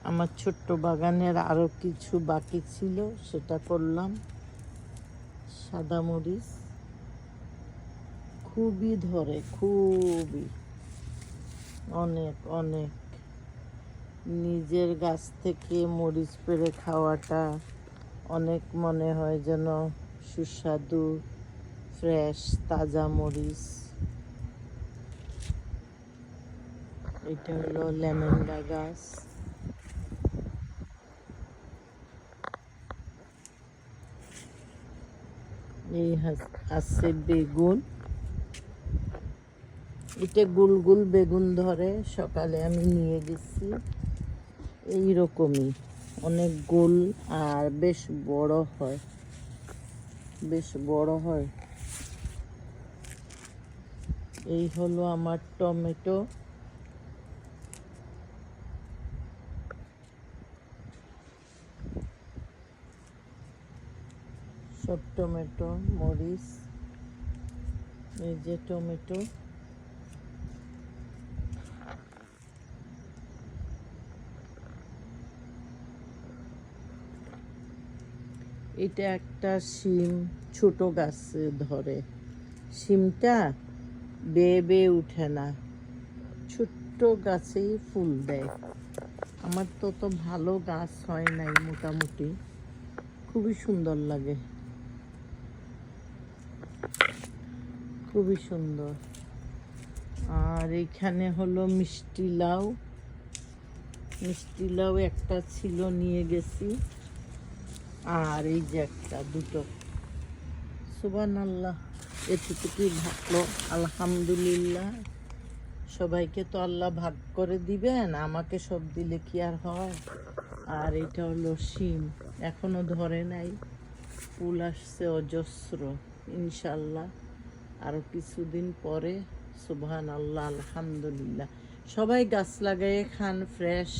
আমার ছোট্ট বাগানের আরও কিছু বাকি ছিল, সেটা করলাম। সাদা মরিচ খুবই ধরে, খুবই, অনেক অনেক। নিজের গাছ থেকে মরিচ পেড়ে খাওয়াটা অনেক মনে হয় যেন সুস্বাদু, ফ্রেশ, তাজা মরিচ। এটা হলো লেমনডা গাছ। এই আছে বেগুন, এটা গুল গুল বেগুন ধরে। সকালে আমি নিয়ে গেছি, এইরকমই অনেক গোল আর বেশ বড় হয়, বেশ বড় হয়। এই হলো আমার টমেটো। সব টমেটো, মরিচ, এই যে টমেটো। এটা একটা শিম, ছোট গাছে ধরে। শিমটা বেয়ে বেয়ে উঠে না, ছোট্ট গাছেই ফুল দেয়। আমার তো ভালো গাছ হয় নাই, মোটামুটি খুবই সুন্দর লাগে, খুবই সুন্দর। আর এখানে হলো মিষ্টি লাউ। মিষ্টি লাউ একটা ছিল, নিয়ে গেছি। আর এই যে একটা, দুটো। সুবহানাল্লাহ, এতটুকুই ভালো। আলহামদুলিল্লাহ। সবাইকে তো আল্লাহ ভাগ করে দিবেন, আমাকে সব দিলে কি আর হয়। আর এটা হলো শিম, এখনো ধরে নাই, ফুল আসছে অজস্র। ইনশাল্লাহ আরো কিছুদিন পরে। সুবহানাল্লাহ, আলহামদুলিল্লাহ। সবাই গাছ লাগায়ে খান, ফ্রেশ।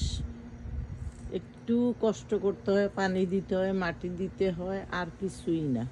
একটু কষ্ট করতে হয়, পানি দিতে হয়, মাটি দিতে হয়, আর কিছুই না।